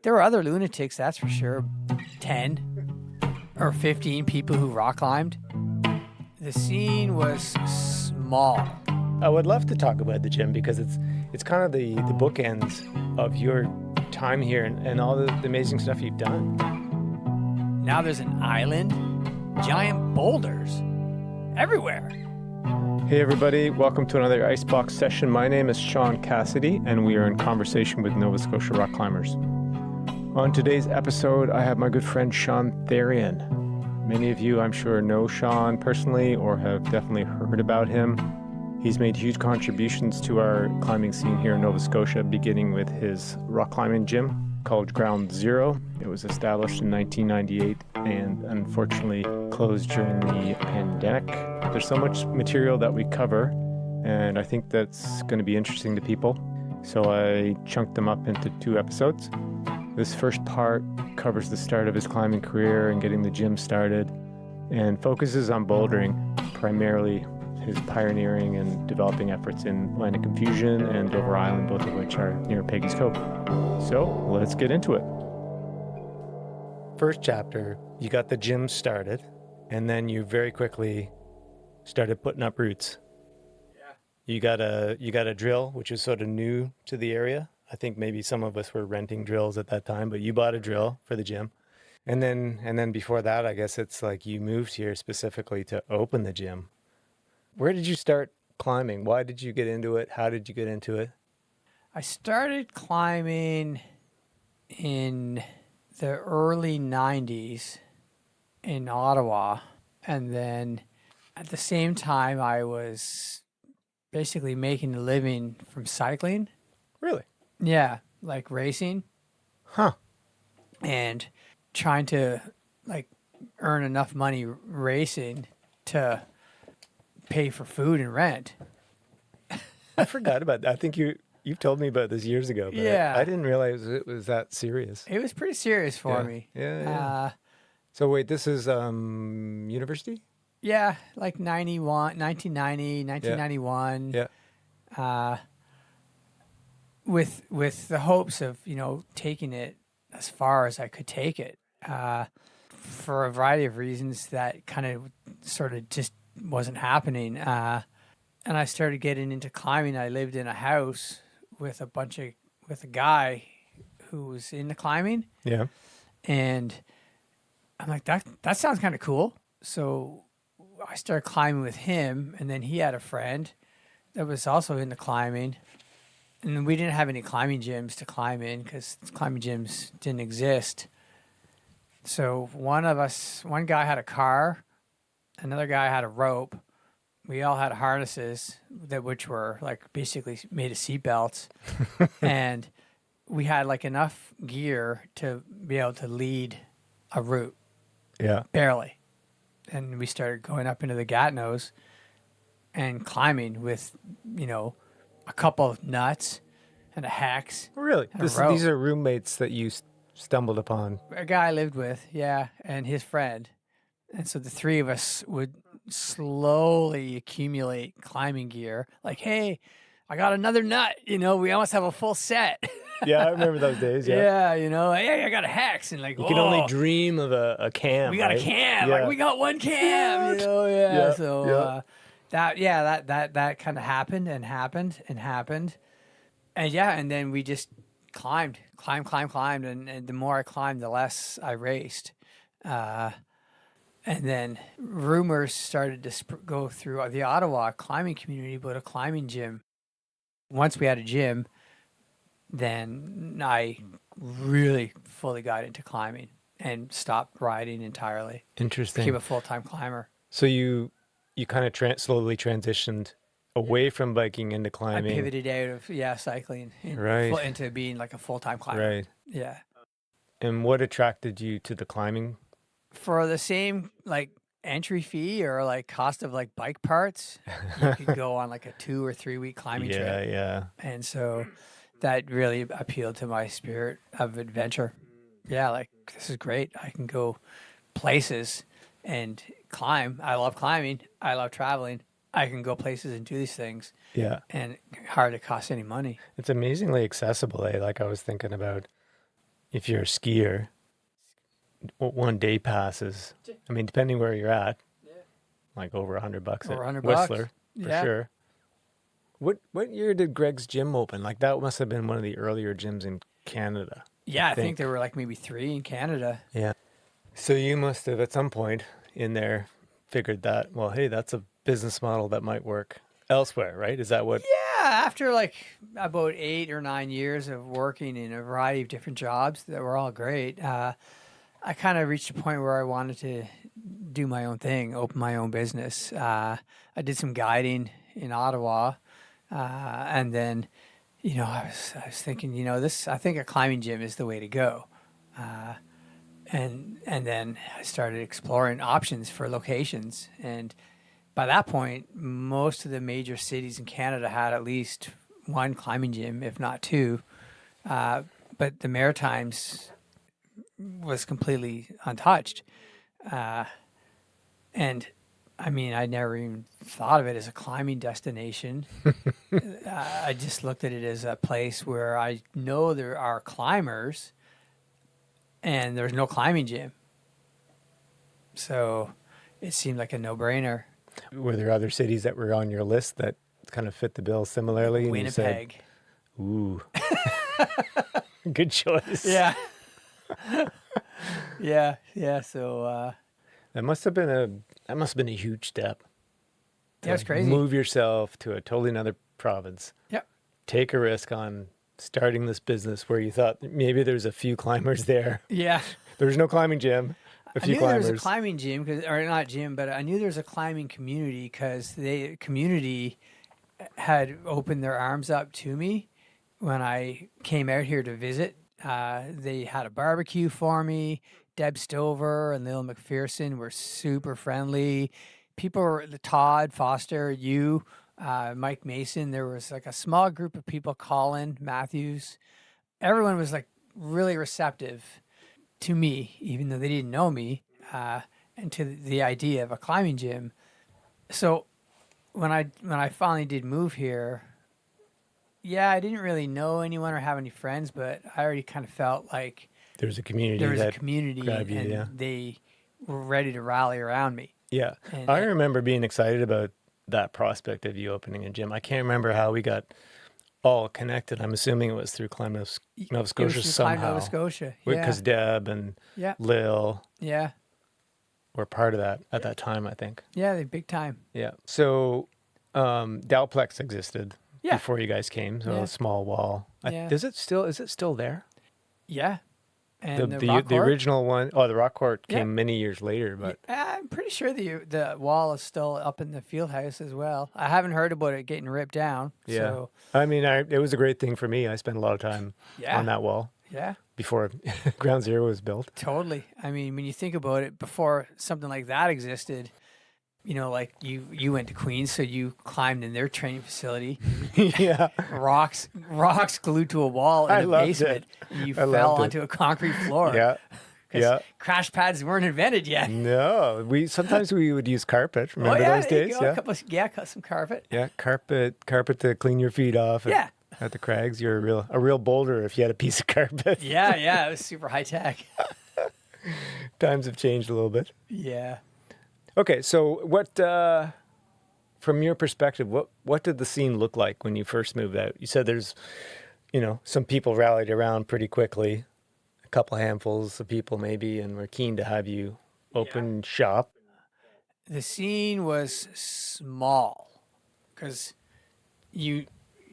There were other lunatics, that's for sure. 10 or 15 people who rock climbed. The scene was small. I would love to talk about the gym because it's kind of the bookends of your time here and all the amazing stuff you've done. Now there's an island, giant boulders everywhere. Hey everybody, welcome to another Icebox session. My name is Sean Cassidy and we are in conversation with Nova Scotia rock climbers. On today's episode, I have my good friend Sean Therien. Many of you, I'm sure, know Sean personally or have definitely heard about him. He's made huge contributions to our climbing scene here in Nova Scotia, beginning with his rock climbing gym called Ground Zero. It was established in 1998 and unfortunately closed during the pandemic. There's so much material that we cover, and I think that's going to be interesting to people. So I chunked them up into 2 episodes. This first part covers the start of his climbing career and getting the gym started, and focuses on bouldering, primarily his pioneering and developing efforts in Atlantic Confusion and Dover Island, both of which are near Peggy's Cove. So let's get into it. First chapter, you got the gym started, and then you very quickly started putting up roots. Yeah. You got a drill, which is sort of new to the area. I think maybe some of us were renting drills at that time, but you bought a drill for the gym. And then before that, I guess it's like you moved here specifically to open the gym. Where did you start climbing? Why did you get into it? How did you get into it? I started climbing in the early 90s in Ottawa, and then at the same time I was basically making a living from cycling. Really? Yeah, like racing. Huh. And trying to like earn enough money racing to pay for food and rent. I forgot about that. I think you've told me about this years ago, but Yeah. I didn't realize it was that serious. It was pretty serious for me. Yeah. So wait, this is university? Yeah, like 1990, 1991. Yeah. With the hopes of, taking it as far as I could take it. For a variety of reasons that kind of sort of just wasn't happening. And I started getting into climbing. I lived in a house with a guy who was into climbing. Yeah. And I'm like, that sounds kind of cool. So I started climbing with him, and then he had a friend that was also into climbing. And we didn't have any climbing gyms to climb in because climbing gyms didn't exist. So one guy had a car, another guy had a rope. We all had harnesses which were like basically made of seat belts. And we had like enough gear to be able to lead a route. Yeah. Barely. And we started going up into the Gatineaus and climbing with, a couple of nuts and a hex. Really? And a rope. These are roommates that you stumbled upon. A guy I lived with, yeah, and his friend. And so the three of us would slowly accumulate climbing gear. Like, hey, I got another nut. We almost have a full set. Yeah, I remember those days. Yeah. Yeah, hey, I got a hex. And like, You can only dream of a cam. We got right? a cam. Yeah. Like, we got one cam, Yeah. Yeah, So that kind of happened. And then we just climbed. And the more I climbed, the less I raced. And then rumors started to go through the Ottawa climbing community about a climbing gym. Once we had a gym, then I really fully got into climbing and stopped riding entirely. Interesting. Became a full-time climber. So you kind of slowly transitioned away from biking into I climbing. pivoted out of cycling Right. into being like a full-time climber. Right. Yeah. And what attracted you to the climbing? For the same like entry fee or like cost of like bike parts, you could go on like a 2 or 3 week climbing trip. Yeah. And so that really appealed to my spirit of adventure. Yeah, like this is great. I can go places and climb. I love climbing. I love traveling. I can go places and do these things. Yeah. And hardly cost any money. It's amazingly accessible, eh? Like I was thinking about if you're a skier, one day passes. I mean, depending where you're at, like over $100 Over at $100. Whistler for Yeah. sure. What year did Greg's gym open? Like that must have been one of the earlier gyms in Canada. Yeah, I think there were like maybe 3 in Canada. Yeah. So you must have at some point in there figured that, well, hey, that's a business model that might work elsewhere, right? Is that what? Yeah, after like about 8 or 9 years of working in a variety of different jobs that were all great, I kind of reached a point where I wanted to do my own thing, open my own business. I did some guiding in Ottawa, and then, I was thinking, I think a climbing gym is the way to go. And then I started exploring options for locations, and by that point, most of the major cities in Canada had at least one climbing gym, if not 2. But the Maritimes was completely untouched. And I mean, I never even thought of it as a climbing destination. I just looked at it as a place where I know there are climbers and there's no climbing gym. So it seemed like a no-brainer. Were there other cities that were on your list that kind of fit the bill similarly? And Winnipeg. You said, ooh, good choice. Yeah. Yeah. So that must have been a huge step. Yeah, it's crazy. Move yourself to a totally another province. Yep. Take a risk on starting this business where you thought maybe there's a few climbers there. Yeah. There's no climbing gym. I knew there was a climbing gym, or not gym, but I knew there was a climbing community because the community had opened their arms up to me when I came out here to visit. They had a barbecue for me. Deb Stover and Lil McPherson were super friendly. People were Todd Foster, Mike Mason. There was like a small group of people, Colin Matthews. Everyone was like really receptive to me, even though they didn't know me, and to the idea of a climbing gym. So when I finally did move here, yeah, I didn't really know anyone or have any friends, but I already kind of felt like there's a community. Grabbed you, and they were ready to rally around me. Yeah, and I remember being excited about that prospect of you opening a gym. I can't remember how we got all connected. I'm assuming it was through Climb Nova Scotia somehow. Climb Nova Scotia, yeah. Because Deb and Lil were part of that at that time, I think. Yeah, they big time. Yeah. So Dalplex existed before you guys came, so a small wall. Is it still there? Yeah. And the original one, the rock court came many years later, but I'm pretty sure the wall is still up in the field house as well. I haven't heard about it getting ripped down. Yeah, so. I mean, it was a great thing for me. I spent a lot of time on that wall. Yeah, before Ground Zero was built. Totally. I mean, when you think about it, before something like that existed, like you went to Queens, so you climbed in their training facility. Yeah. Rocks glued to a wall in the basement. And you fell onto a concrete floor. Yeah. Yeah. Crash pads weren't invented yet. No. Sometimes we would use carpet. Remember those days? Yeah. Cut some carpet. Yeah. Carpet to clean your feet off. At the crags. You're a real boulder if you had a piece of carpet. Yeah. It was super high tech. Times have changed a little bit. Yeah. Okay, so what, from your perspective, what did the scene look like when you first moved out? You said there's, some people rallied around pretty quickly, a couple handfuls of people maybe, and were keen to have you open shop. The scene was small because you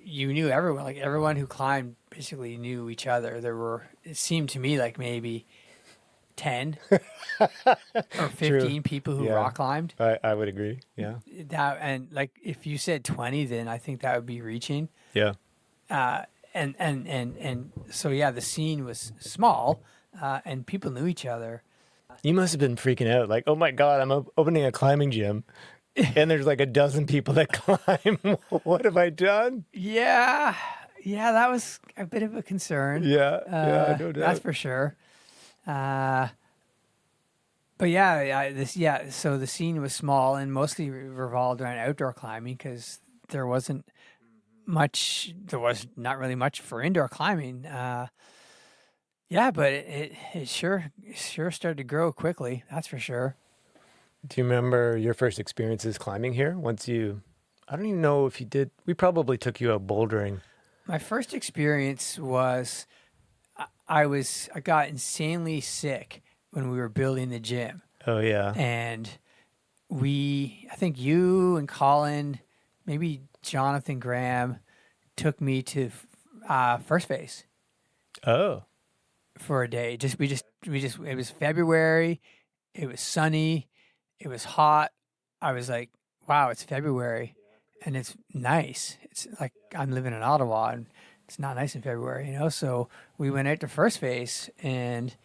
knew everyone. Like everyone who climbed basically knew each other. It seemed to me like maybe 10 or 15 people who rock climbed. I would agree. Yeah. And like if you said 20, then I think that would be reaching. Yeah. And so the scene was small, and people knew each other. You must have been freaking out, like, oh my God, I'm opening a climbing gym, and there's like a dozen people that climb. What have I done? Yeah, that was a bit of a concern. Yeah, no doubt. That's for sure. But so the scene was small and mostly revolved around outdoor climbing because there was not really much for indoor climbing. Yeah, but it sure started to grow quickly. That's for sure. Do you remember your first experiences climbing here? I don't even know if you did. We probably took you out bouldering. My first experience was I got insanely sick when we were building the gym, Oh yeah. and I think you and Colin, maybe Jonathan Graham, took me to first base Oh. for a day. We just it was February. It was sunny. It was hot. I was like, wow, it's February and it's nice. It's like I'm living in Ottawa and it's not nice in February, you know? So we went out to first base and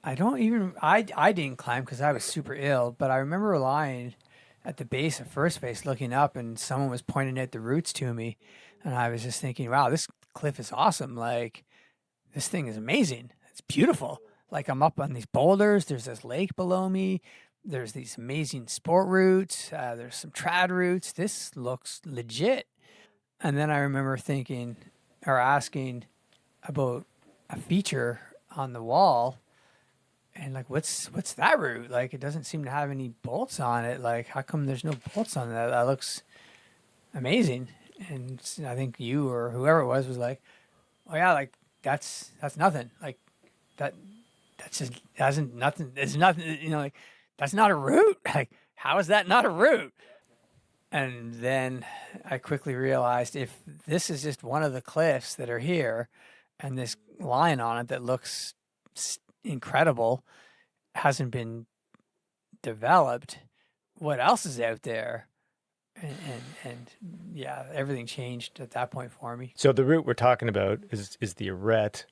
I didn't climb because I was super ill, but I remember lying at the base of first base looking up and someone was pointing out the routes to me. And I was just thinking, wow, this cliff is awesome. Like, this thing is amazing. It's beautiful. Like I'm up on these boulders. There's this lake below me. There's these amazing sport routes. There's some trad routes. This looks legit. And then I remember thinking or asking about a feature on the wall and like what's that route? Like it doesn't seem to have any bolts on it. Like how come there's no bolts on that? That looks amazing. And I think you or whoever it was like, oh yeah, like that's nothing. Like that that's just hasn't nothing. It's nothing. You know, like that's not a route. Like how is that not a route? And then I quickly realized if this is just one of the cliffs that are here, and this line on it that looks incredible hasn't been developed, what else is out there? And yeah, everything changed at that point for me. So the route we're talking about is the arête,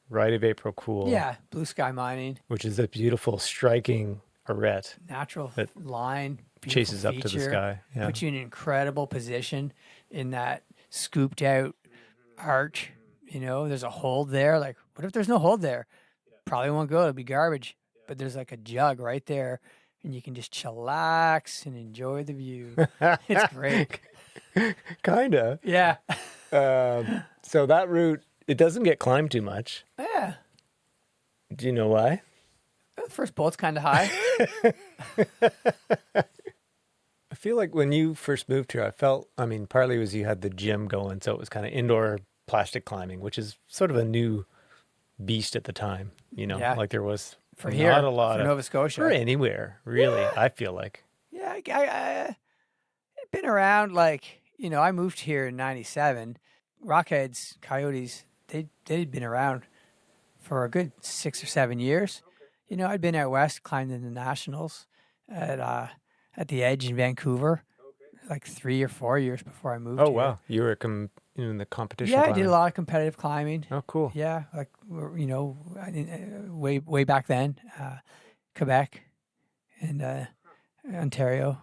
right of April Cool. Yeah, blue sky mining, Which is a beautiful, striking arête natural that line, chases up to the feature, sky. Yeah. puts you in an incredible position in that scooped out arch. You know, there's a hold there. Like, what if there's no hold there? Probably won't go. It'll be garbage. But there's like a jug right there, and you can just chillax and enjoy the view. It's great. Kinda. Yeah. So that route, it doesn't get climbed too much. Yeah. Do you know why? The first bolt's kind of high. I feel like when you first moved here, partly was you had the gym going, so it was kind of indoor plastic climbing, which is sort of a new beast at the time. Yeah. Like there was For here, not a lot for of Nova Scotia. for anywhere really. Yeah. I feel like Yeah, I've been around. Like I moved here in '97. Rockheads, Coyotes, they'd been around for a good 6 or 7 years. I'd been out west, climbed in the nationals at the Edge in Vancouver, like 3 or 4 years before I moved. oh here. wow, you were in the competition. Yeah, I climbing. did a lot of competitive climbing. Oh cool. Yeah, like way back then, Quebec and Ontario.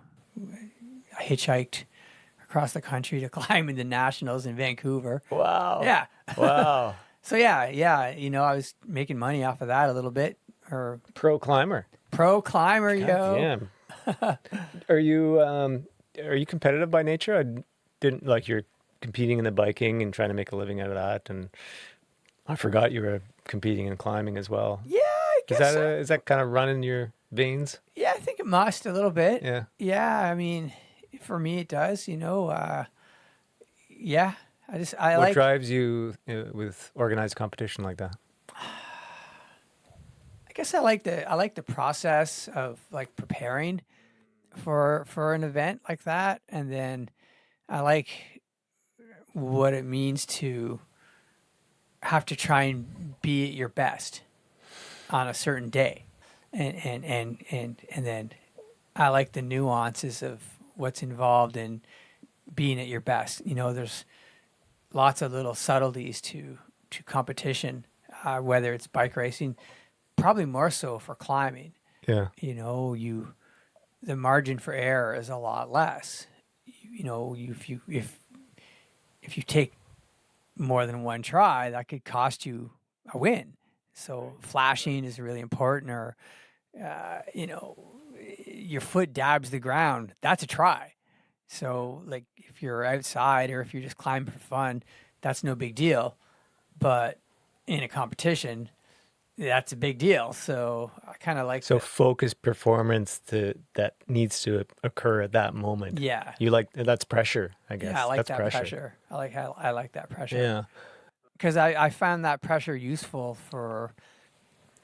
I hitchhiked across the country to climb in the nationals in Vancouver. Wow. Yeah. Wow. So yeah. I was making money off of that a little bit. Or Pro climber. pro climber, God yo. damn. Are you competitive by nature? I didn't like you're competing in the biking and trying to make a living out of that, and I forgot you were competing in climbing as well. Yeah, I guess. Is that kind of running your veins? Yeah, I think it must a little bit. Yeah. Yeah, I mean, for me it does. Yeah, I What like. drives you with organized competition like that? I guess I like the process of like preparing for an event like that, and then I like what it means to have to try and be at your best on a certain day, and then I like the nuances of what's involved in being at your best. There's lots of little subtleties to competition, whether it's bike racing, probably more so for climbing. Yeah. The margin for error is a lot less. If you take more than one try, that could cost you a win. So flashing is really important, or your foot dabs the ground. That's a try. So like if you're outside or if you're just climbing for fun, that's no big deal. But in a competition, that's a big deal. So I kind of like So the, focused performance that needs to occur at that moment. yeah, You like that's pressure, I yeah, I guess. like That's that pressure. pressure. I like that pressure Yeah. because I found that pressure useful for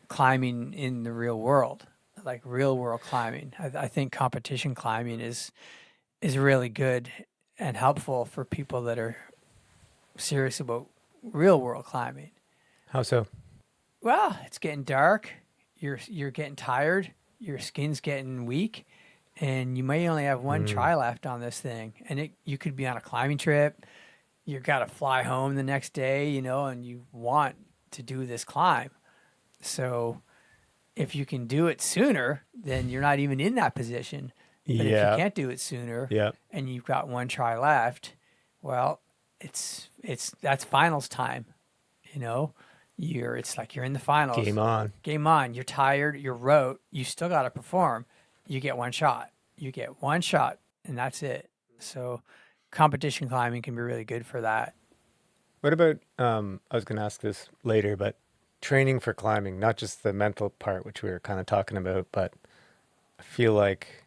climbing in the real world, like real world climbing. I think competition climbing is really good and helpful for people that are serious about real world climbing. How so? Well, it's getting dark. You're getting tired. Your skin's getting weak, and you may only have one Mm. try left on this thing. And you could be on a climbing trip. You got to fly home the next day, and you want to do this climb. So if you can do it sooner, then you're not even in that position. But if you Yeah. can't do it sooner, Yeah. and you've got one try left, well, that's finals time. You know, it's like you're in the finals. Game on. Game on. You're tired. You're rote. You still got to perform. You get one shot. You get one shot, and that's it. So, competition climbing can be really good for that. What about I was going to ask this later, but training for climbing, not just the mental part which we were kind of talking about, but I feel like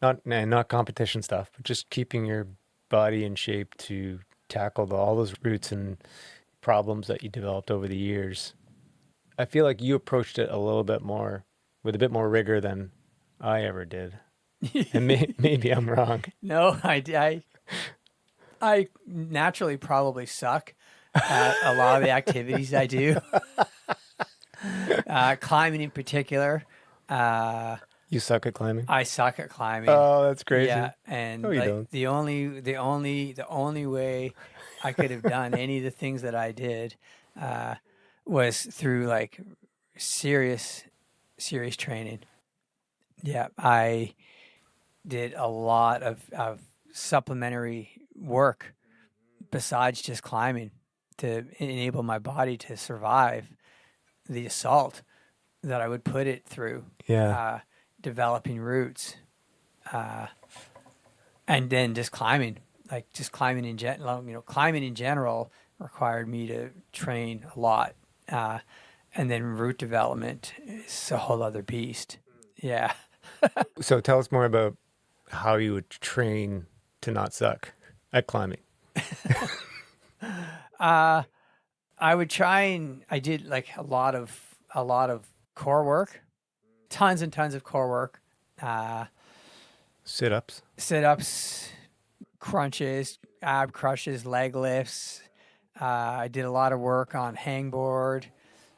not competition stuff, but just keeping your body in shape to tackle all those routes and problems that you developed over the years. I feel like you approached it a little bit more with a bit more rigor than I ever did. And maybe I'm wrong. No, I naturally probably suck at a lot of the activities I do. Climbing in particular, uh, You suck at climbing? I suck at climbing. Oh, that's Yeah, crazy. No, and you like don't. the only way I could have done any of the things that I did uh, was through like serious serious training. Yeah, I did a lot of supplementary work besides just climbing to enable my body to survive the assault that I would put it through, Yeah. uh, developing routes, uh, and then just climbing, like just climbing in general. Climbing in general required me to train a lot, uh, and then route development is a whole other beast. Yeah. So tell us more about how you would train to not suck at climbing. Uh, I would try and I did like a lot of core work, tons and tons of core work, uh, Sit ups. sit ups, crunches, ab crushes, leg lifts. I did a lot of work on hangboard.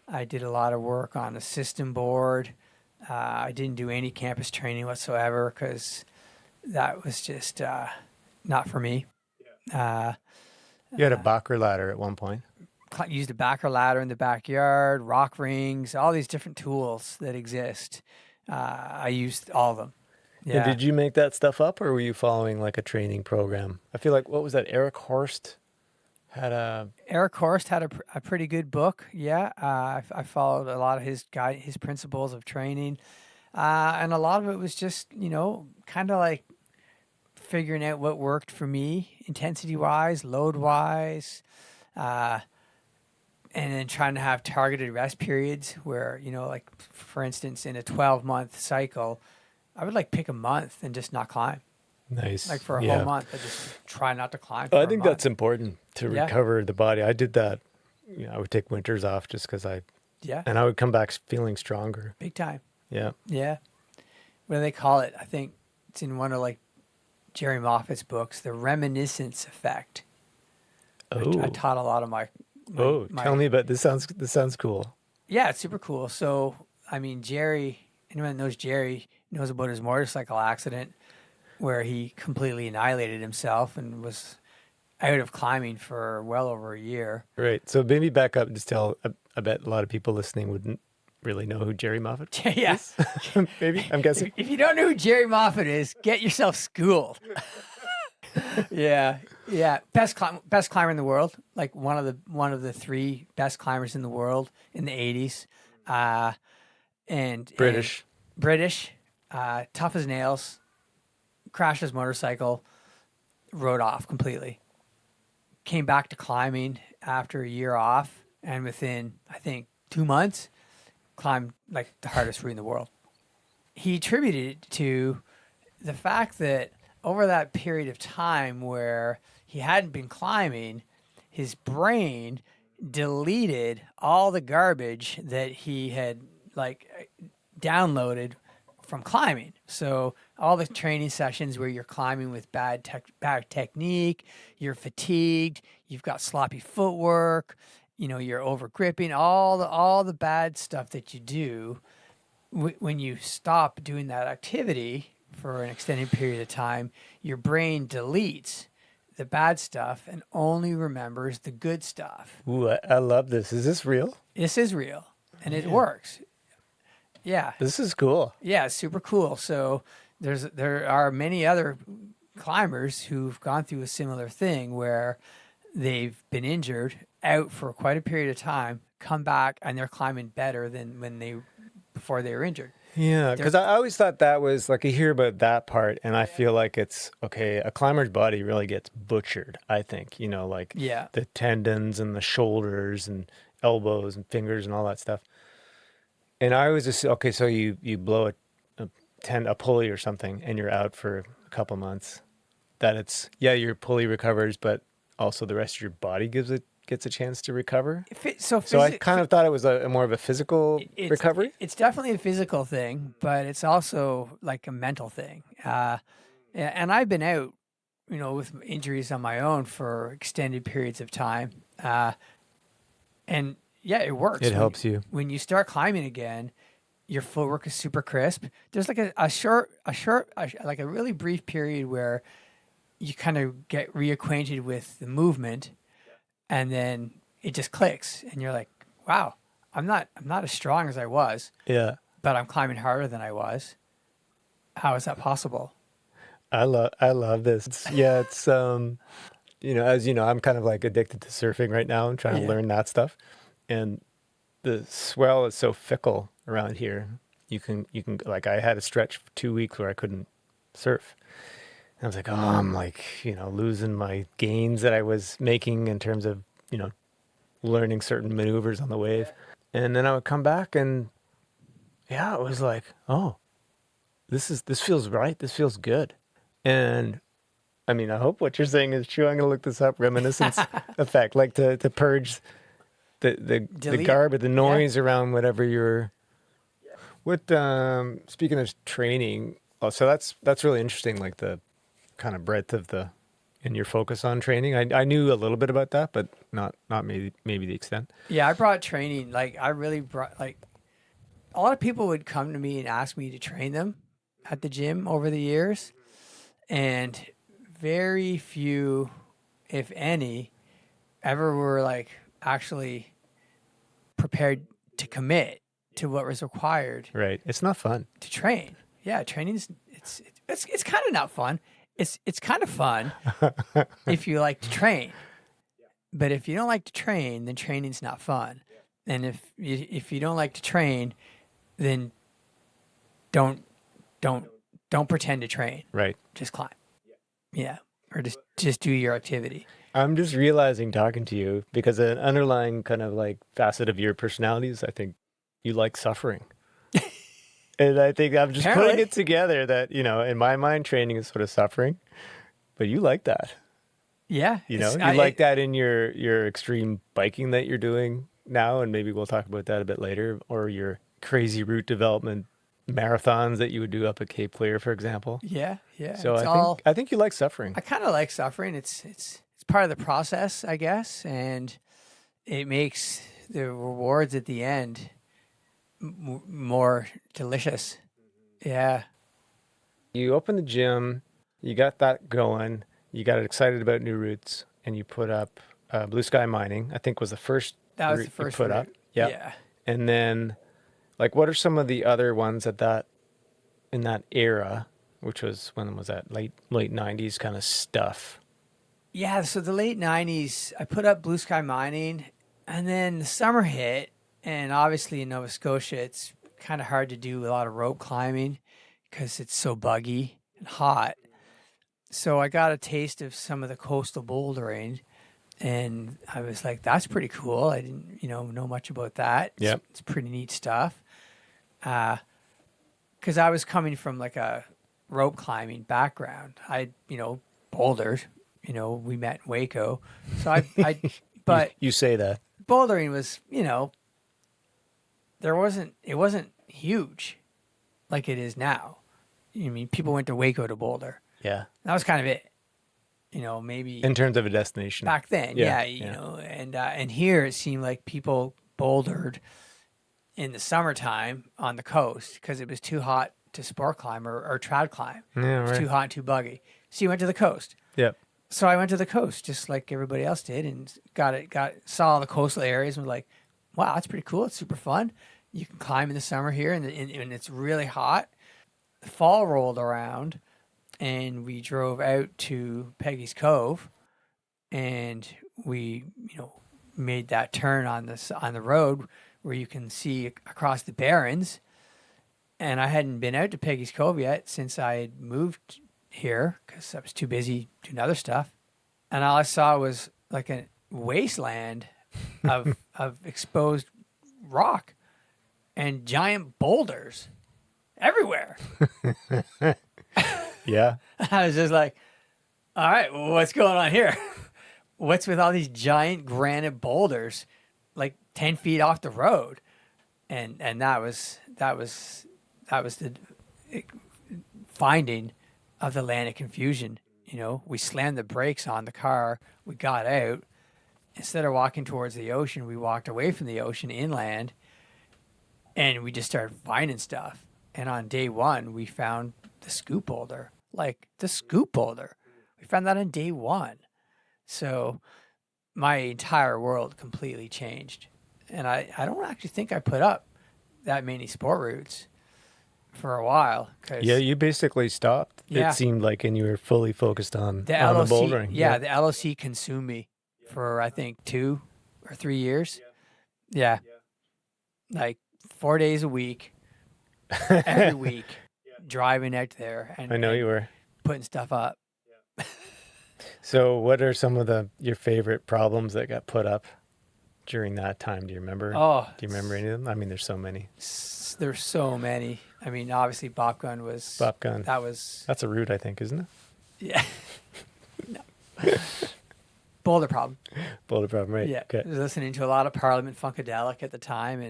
I did a lot of work on a system board. I didn't do any campus training whatsoever because that was just not for me. Uh, You had a Bacher ladder at one point. Used a backer ladder in the backyard, rock rings, all these different tools that exist. I used all of them. And Yeah. did you make that stuff up or were you following like a training program? I feel like, what was that? Eric Horst had a. Eric Horst had a pretty good book. Yeah. I followed a lot of his principles of training. And a lot of it was just, kind of like figuring out what worked for me, intensity wise, load wise, uh, and then trying to have targeted rest periods where, like for instance, in a 12-month cycle, I would like pick a month and just not climb. Like Nice. for a whole Yeah. month, I just try not to climb I for a think month. that's important to Yeah. recover the body. I did that. I would take winters off just because Yeah, and I would come back feeling stronger. big time. Yeah. Yeah. What do they call it? I think it's in one of like Jerry Moffat's books, the reminiscence effect. Oh. I taught a lot of Tell me about this. Sounds cool. Yeah, it's super cool. So, I mean, anyone that knows Jerry knows about his motorcycle accident where he completely annihilated himself and was out of climbing for well over a year. Right. So maybe back up and just tell. I bet a lot of people listening wouldn't really know who Jerry Moffat Yeah. is. Maybe I'm guessing. If you don't know who Jerry Moffat is, get yourself schooled. Yeah, yeah. Best climber in the world. Like one of the three best climbers in the world in the '80s. And British. British, tough as nails. Crashed his motorcycle, rode off completely. Came back to climbing after a year off, and within, I think, 2 months, climbed like the hardest route in the world. He attributed it to the fact that over that period of time where he hadn't been climbing, his brain deleted all the garbage that he had like downloaded from climbing. So all the training sessions where you're climbing with bad technique, you're fatigued, you've got sloppy footwork, you're over gripping, all the bad stuff that you do. When you stop doing that activity for an extended period of time, your brain deletes the bad stuff and only remembers the good stuff. Ooh, I love this. Is this real? This is real, and it works. Yeah. This is cool. Yeah, it's super cool. So there are many other climbers who've gone through a similar thing where they've been injured, out for quite a period of time, come back, and they're climbing better than before they were injured. Yeah, because I always thought that was like, I hear about that part, and I feel like it's okay. A climber's body really gets butchered, I think, like the tendons and the shoulders and elbows and fingers and all that stuff. And I was just, okay, so you blow a pulley or something and you're out for a couple months. That it's, your pulley recovers, but also the rest of your body gets a chance to recover. So I kind of thought it was a more of a physical recovery. It's definitely a physical thing, but it's also like a mental thing. And I've been out, with injuries on my own for extended periods of time. And yeah, it works. It helps you. When you start climbing again, your footwork is super crisp. There's like a short, like a really brief period where you kind of get reacquainted with the movement, and then it just clicks, and you're like, "Wow, I'm not as strong as I was." Yeah. But I'm climbing harder than I was. How is that possible? I love this. It's as you know, I'm kind of like addicted to surfing right now. I'm trying to learn that stuff. And the swell is so fickle around here. You can like, I had a stretch for 2 weeks where I couldn't surf. And I was like, I'm like, losing my gains that I was making in terms of, learning certain maneuvers on the wave. And then I would come back and it was like, this feels right. This feels good. And I mean, I hope what you're saying is true. I'm going to look this up. Reminiscence effect, like to purge the garbage, the noise around whatever you're. What speaking of training, so that's really interesting. Like the kind of breadth of and your focus on training. I knew a little bit about that, but not maybe the extent. Yeah, I brought training. Like I really brought like a lot of people would come to me and ask me to train them at the gym over the years, and very few, if any, ever were like actually prepared to commit to what was required. Right. It's not fun to train. Yeah, training's it's kind of not fun. It's kind of fun if you like to train. But if you don't like to train, then training's not fun. And if you don't like to train, then don't pretend to train. Right. Just climb. Yeah. Or just do your activity. I'm just realizing talking to you, because an underlying kind of like facet of your personality is, I think you like suffering. And I think I'm just putting it together that, in my mind, training is sort of suffering, but you like that. Yeah. You like that in your extreme biking that you're doing now. And maybe we'll talk about that a bit later, or your crazy route development marathons that you would do up at Cape Clear, for example. Yeah. Yeah. So I think you like suffering. I kind of like suffering. It's part of the process, I guess. And it makes the rewards at the end more delicious. Yeah. You opened the gym, you got that going, you got excited about new routes, and you put up Blue Sky Mining, I think was the first that was the first you put route. up. Yep. Yeah. And then, like, what are some of the other ones in that era, which was, when was that, late 90s kind of stuff? Yeah, so the late 90s, I put up Blue Sky Mining, and then the summer hit, and obviously in Nova Scotia, it's kind of hard to do a lot of rope climbing because it's so buggy and hot. So I got a taste of some of the coastal bouldering, And I was like, that's pretty cool. I didn't, know much about that. Yep. It's pretty neat stuff. Because I was coming from like a rope climbing background. I, bouldered, we met in Waco. So but You say that. bouldering was, it wasn't huge like it is now. I mean, people went to Waco to boulder. Yeah. That was kind of it. Maybe In terms of a destination. back then, Yeah, and here it seemed like people bouldered in the summertime on the coast because it was too hot to sport climb or trad climb. Yeah, It was right. too hot and too buggy. So you went to the coast. Yep. So I went to the coast just like everybody else did and saw all the coastal areas and was like, wow, that's pretty cool. It's super fun. You can climb in the summer here and it's really hot. The fall rolled around and we drove out to Peggy's Cove and we, made that turn on the road where you can see across the barrens. And I hadn't been out to Peggy's Cove yet since I had moved here because I was too busy doing other stuff. And all I saw was like a wasteland of exposed rock and giant boulders everywhere. Yeah. I was just like, all right, well, what's going on here? What's with all these giant granite boulders like 10 feet off the road? And that was the finding of the land of confusion. We slammed the brakes on the car. We got out. Instead of walking towards the ocean, we walked away from the ocean inland and we just started finding stuff. And on day one, we found the scoop boulder. Like the scoop boulder. We found that on day one. So my entire world completely changed. And I don't actually think I put up that many sport routes for a while. Yeah, you basically stopped. Yeah. It seemed like, and you were fully focused on the the LOC, bouldering. the LOC consumed me for I think 2 or 3 years. Yeah. Like 4 days a week, every week, driving out there and I know you were. putting stuff up. So what are some of your favorite problems that got put up during that time? Do you remember? Oh, Do you remember any of them? I mean, there's so many. there's so many. I mean, obviously, Bop Gun was. Bop gun. That was. That's a route, I think, isn't it? Yeah. No. Boulder problem. Boulder problem, right? Yeah. Okay. I was listening to a lot of Parliament Funkadelic at the time,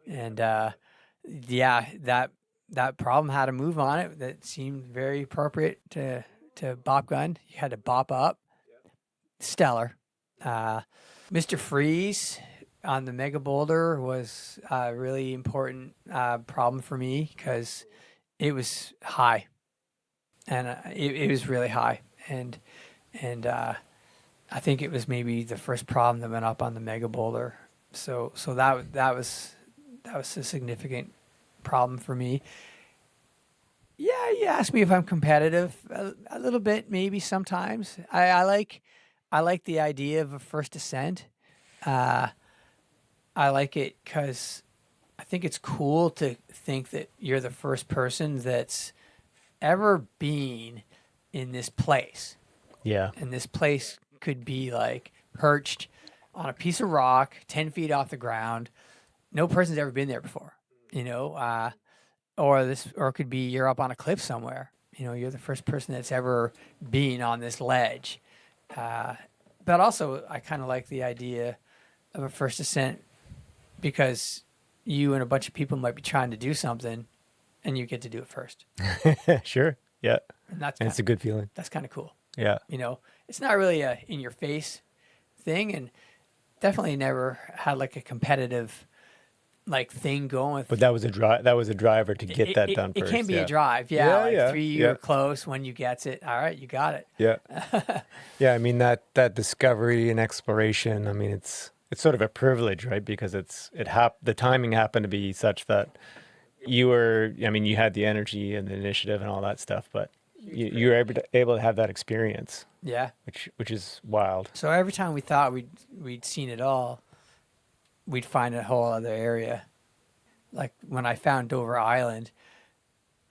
and yeah, that problem had a move on it that seemed very appropriate to Bop Gun. You had to bop up. Stellar. Mr. Freeze on the Mega Boulder was a really important problem for me because it was high, and it was really high, and I think it was maybe the first problem that went up on the Mega Boulder. So that was a significant problem for me. Yeah, you asked me if I'm competitive a little bit, maybe sometimes. I like the idea of a first ascent. I like it because I think it's cool to think that you're the first person that's ever been in this place. Yeah. And this place could be like perched on a piece of rock 10 feet off the ground. No person's ever been there before, or it could be you're up on a cliff somewhere. You're the first person that's ever been on this ledge. But also, I kind of like the idea of a first ascent because you and a bunch of people might be trying to do something, and you get to do it first. Sure. Yeah. And that's And it's a good feeling. that's kind of cool. Yeah. It's not really a in your face thing, and definitely never had like a competitive like thing going with. But that was a driver to get that done It first. can be yeah. a drive, Yeah, like yeah, 3 yeah. you're close, when you gets it. All right, you got it. Yeah. Yeah. I mean, that discovery and exploration, I mean, it's sort of a privilege, right? Because the timing happened to be such that you had the energy and the initiative and all that stuff, but you were able to have that experience, Yeah. which is wild. So every time we thought we'd seen it all, we'd find a whole other area. Like when I found Dover Island,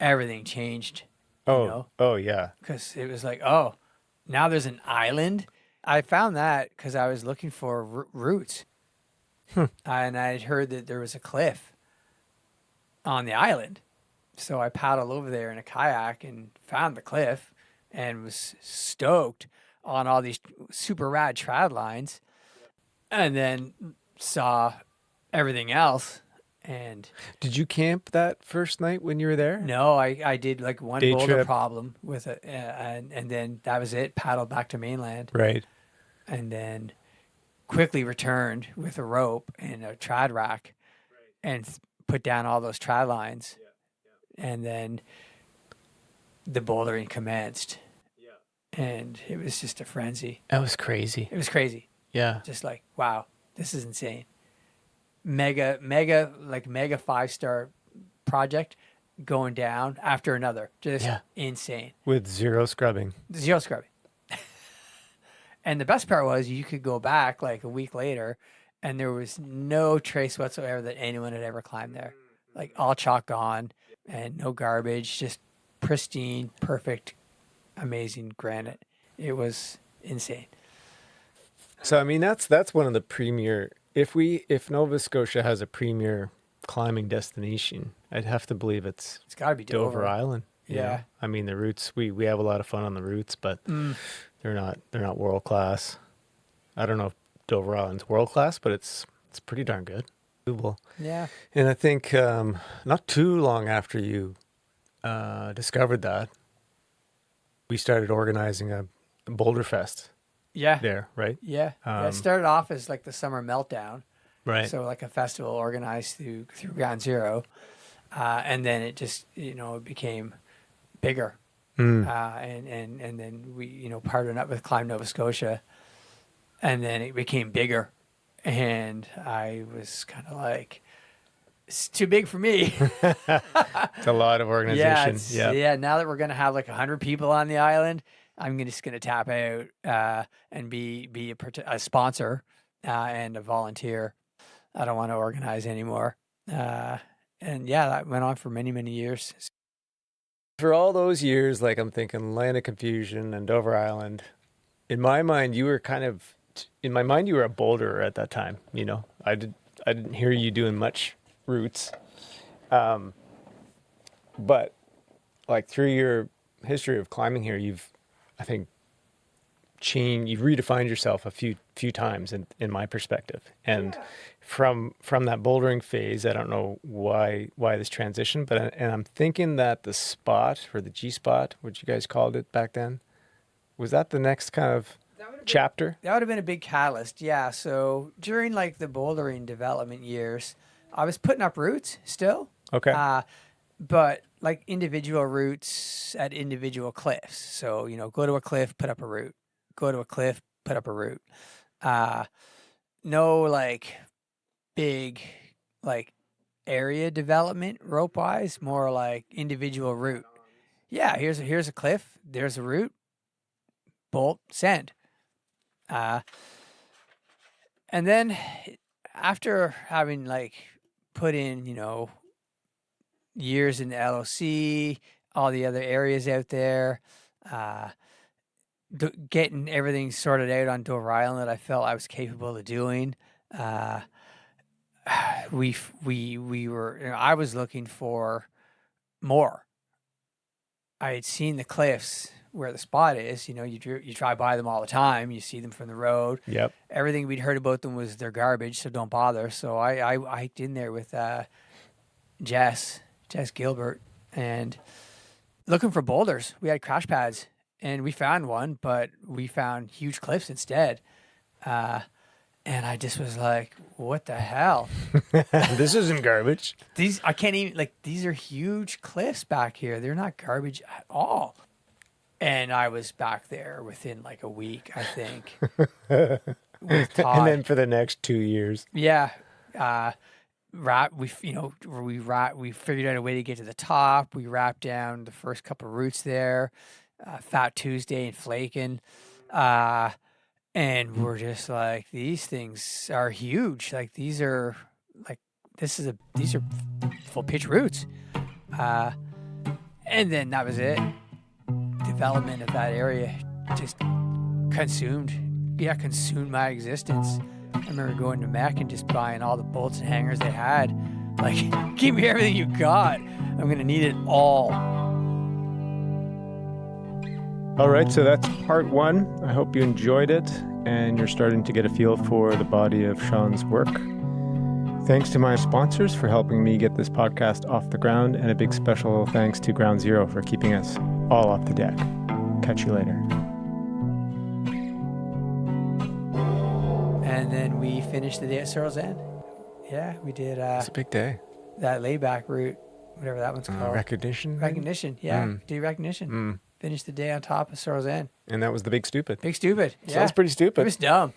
everything changed. Oh, oh yeah. Because it was like, oh, now there's an island I found that because I was looking for roots, and I had heard that there was a cliff on the island. So I paddled over there in a kayak and found the cliff, and was stoked on all these super rad trad lines, and then saw everything else. And Did you camp that first night when you were there? no, I did like one Day boulder trip. problem with it, and then that was it. Paddled back to mainland, Right. and then quickly returned with a rope and a trad rack, and put down all those trad lines, and then the bouldering commenced, and it was just a frenzy. That was crazy. It was crazy, Yeah. just like wow, this is insane. Mega 5-star project going down after another, just insane. With zero scrubbing. Zero scrubbing. And the best part was you could go back like a week later and there was no trace whatsoever that anyone had ever climbed there. Like all chalk gone and no garbage, just pristine, perfect, amazing granite. It was insane. So I mean that's one of the premier. If Nova Scotia has a premier climbing destination, I'd have to believe it's It's got to be Dover Island. you Yeah. know? I mean the routes. We have a lot of fun on the routes, but they're not world class. I don't know if Dover Island's world class, but it's pretty darn good. Doable. Yeah. And I think not too long after you discovered that, we started organizing a Boulder Fest Yeah. there, right? Yeah. It started off as like the summer meltdown. Right. So like a festival organized through Ground Zero. And then it just, it became bigger. And then we, partnered up with Climb Nova Scotia, and then it became bigger. And I was kind of like, it's too big for me. It's a lot of organization. Yeah. Now that we're going to have like 100 people on the island, I'm just going to tap out and be a sponsor and a volunteer. I don't want to organize anymore. And yeah, that went on for many, many years. For all those years, like I'm thinking Land of Confusion and Dover Island, in my mind, you were you were a boulderer at that time. I didn't hear you doing much routes. But like through your history of climbing here, you've redefined yourself a few times in my perspective. And from that bouldering phase, I don't know why this transition, but I'm thinking that the spot, or the G spot, what you guys called it back then, was that the next kind of chapter? That would have been a big catalyst. Yeah. So during like the bouldering development years, I was putting up routes still. Okay. But like individual routes at individual cliffs. So, go to a cliff, put up a route. Go to a cliff, put up a route. No like big like area development rope wise, more like individual route. Yeah, here's a cliff, there's a route, bolt, send. And then after having like put in, years in the LOC, all the other areas out there, getting everything sorted out on Dover Island that I felt I was capable of doing. We were, I was looking for more. I had seen the cliffs where the spot is, you drive by them all the time. You see them from the road. Yep. Everything we'd heard about them was they're garbage, so don't bother. So I hiked in there with Jess Gilbert, and looking for boulders. We had crash pads, and we found one, but we found huge cliffs instead. And I just was like, what the hell? This isn't garbage. I can't even, these are huge cliffs back here. They're not garbage at all. And I was back there within like a week, I think. With Todd. And then for the next 2 years. Yeah. We figured out a way to get to the top. We wrapped down the first couple of routes there, Fat Tuesday and Flakin'. And we're just like, these things are huge. Like these are these are full pitch routes. And then that was it. Development of that area just consumed consumed my existence. I remember going to Mac and just buying all the bolts and hangers they had. Like, give me everything you got. I'm going to need it all. All right, so that's part one. I hope you enjoyed it and you're starting to get a feel for the body of Sean's work. Thanks to my sponsors for helping me get this podcast off the ground, and a big special thanks to Ground Zero for keeping us all off the deck. Catch you later. And then we finished the day at Searles End. Yeah, we did It's a big day. that layback route, whatever that one's called. Recognition? Recognition, yeah. Day recognition. Finished the day on top of Searles End. And that was the Big Stupid. Big stupid. Sounds pretty stupid. It was dumb.